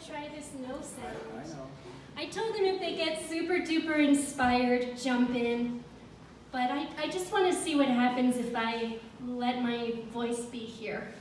try this no sound. I know. I told them if they get super duper inspired, jump in. But I just want to see what happens if I let my voice be here.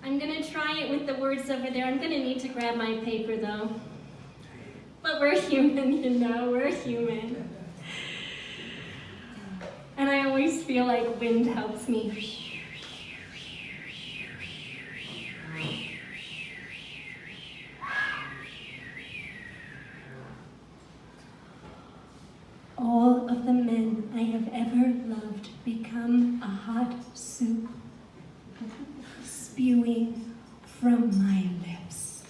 I'm going to try it with the words over there. I'm going to need to grab my paper, though. But we're human, you know, we're human. And I always feel like wind helps me. All of the men I have ever loved become a hot soup, spewing from my lips.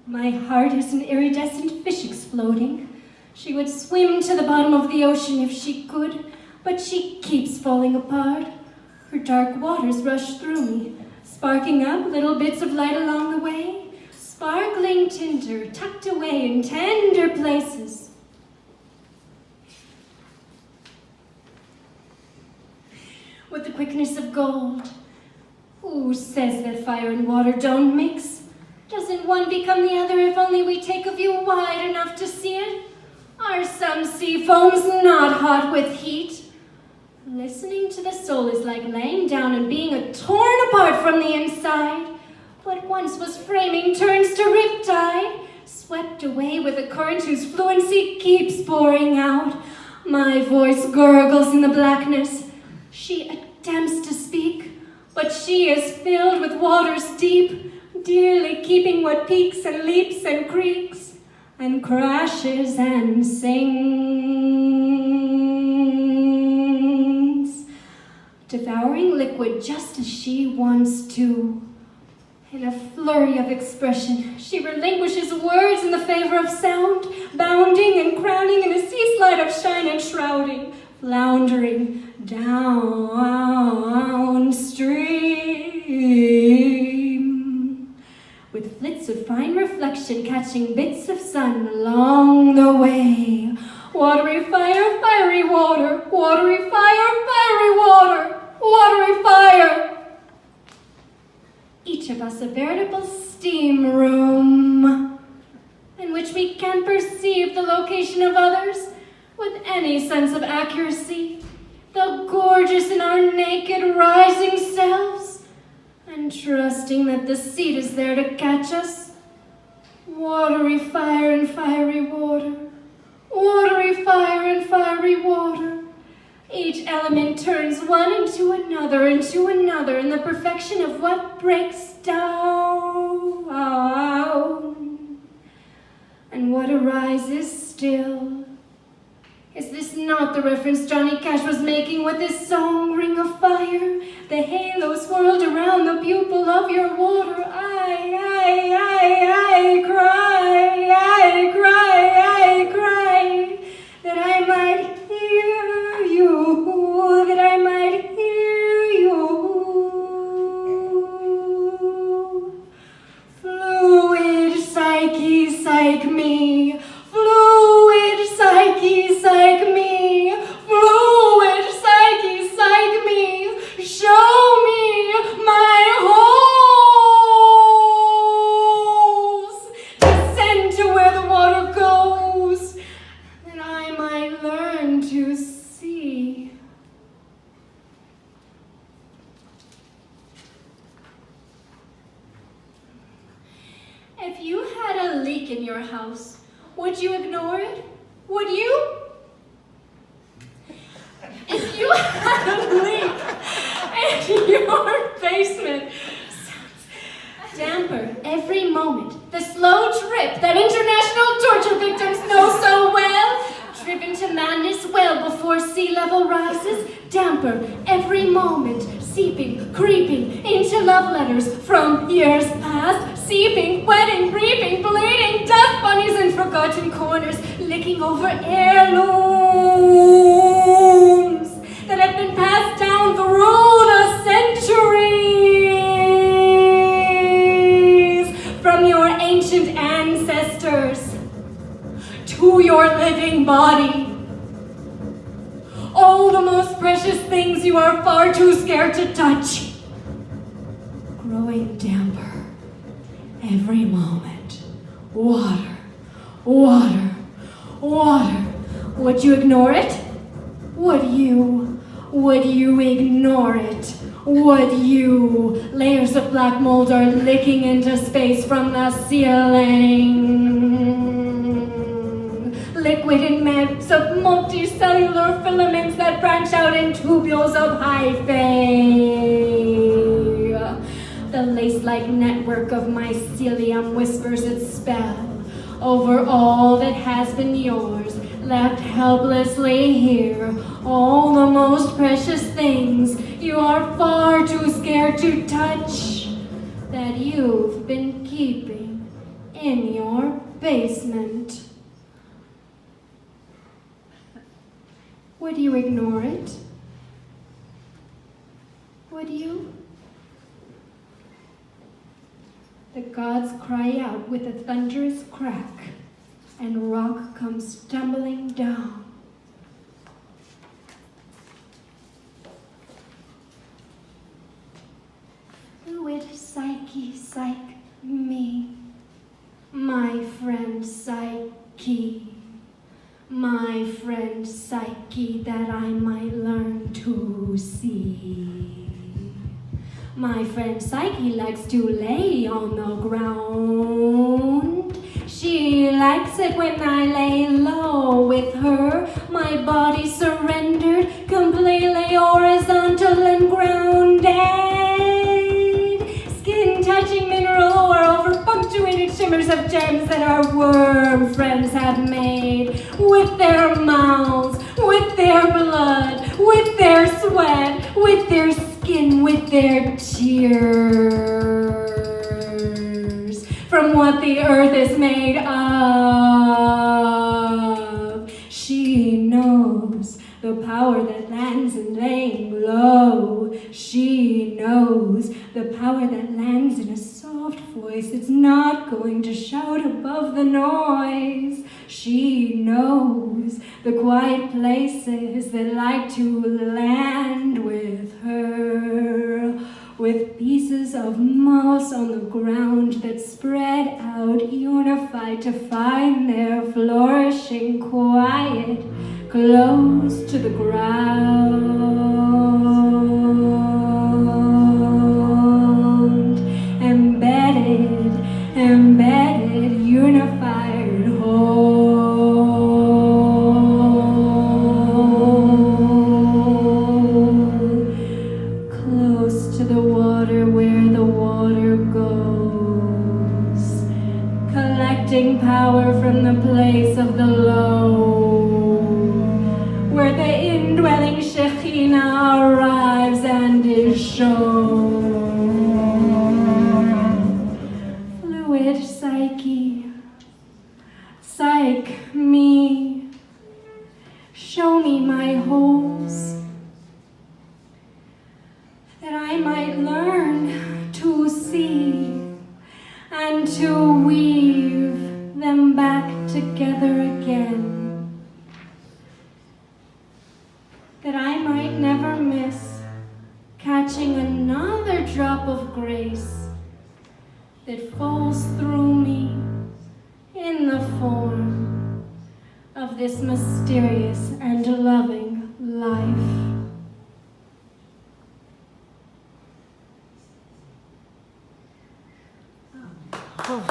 My heart is an iridescent fish exploding. She would swim to the bottom of the ocean if she could, but she keeps falling apart. Her dark waters rush through me, sparking up little bits of light along the way, sparkling tinder tucked away in tender places. With the quickness of gold. Who says that fire and water don't mix? Doesn't one become the other if only we take a view wide enough to see it? Are some sea foams not hot with heat? Listening to the soul is like laying down and being torn apart from the inside. What once was framing turns to riptide, swept away with a current whose fluency keeps pouring out. My voice gurgles in the blackness. She attempts to speak, but she is filled with waters deep, dearly keeping what peaks and leaps and creaks and crashes and sings, devouring liquid just as she wants to. In a flurry of expression, she relinquishes words in the favor of sound, bounding and crowning in a sea slide of shine and shrouding, floundering downstream, with flits of fine reflection catching bits of sun along the way. Watery fire, fiery water, watery fire, fiery water, watery fire. Each of us a veritable steam room, in which we can perceive the location of others with any sense of accuracy, though gorgeous in our naked rising selves, and trusting that the seat is there to catch us. Watery fire and fiery water, watery fire and fiery water. Each element turns one into another in the perfection of what breaks down, and what arises still. Is this not the reference Johnny Cash was making with his song, Ring of Fire? The halo swirled around the pupil of your water. I cry, that I might hear you, that I might hear you. Fluid psyche, psych me. Fluid psyche, psych me. Fluid psyche, psych me. Show me my holes. Descend to where the water goes, that I might learn to see. If you had a leak in your house, would you ignore it? Would you? If you had a leak in your basement, damper every moment, the slow drip that international torture victims know so well, driven to madness well before sea level rises, damper every moment, seeping, creeping into love letters from years past, seeping, wetting, reaping, bleeding, dust bunnies in forgotten corners, licking over heirlooms that have been passed down through the centuries, from your ancient ancestors to your living body. All the most precious things you are far too scared to touch, growing damper every moment. Water, water, water. Would you ignore it? Would you ignore it? Would you? Layers of black mold are licking into space from the ceiling. Liquid in maps of multicellular filaments that branch out in tubules of hyphae. The lace-like network of mycelium whispers its spell over all that has been yours, left helplessly here. All the most precious things you are far too scared to touch, that you've been keeping in your basement. Would you ignore it? Would you? The gods cry out with a thunderous crack, and rock comes tumbling down. Fluid psyche, psych me, my friend psyche, my friend psyche, that I might learn to see. My friend Psyche likes to lay on the ground. She likes it when I lay low with her. My body surrendered, completely horizontal and grounded. Skin touching mineral ore over punctuated shimmers of gems that our worm friends have made. With their mouths, with their blood, with their sweat, with their skin, with their tears, from what the earth is made of. She knows the power that lands in laying low. She knows the power that lands in a soft voice that's not going to shout above the noise. She knows the quiet places that like to land with her, with pieces of moss on the ground that spread out, unified to find their flourishing quiet, close to the ground, embedded, unified whole, close to the water where the water goes, collecting power from the place of the low, where the indwelling Shekhinah arrives and is shown. Fluid psyche, psych me, show me my holes, that I might learn to see and to weave them back together again, that I might never miss catching another drop of grace that falls through me in the form of this mysterious and loving life. Oh.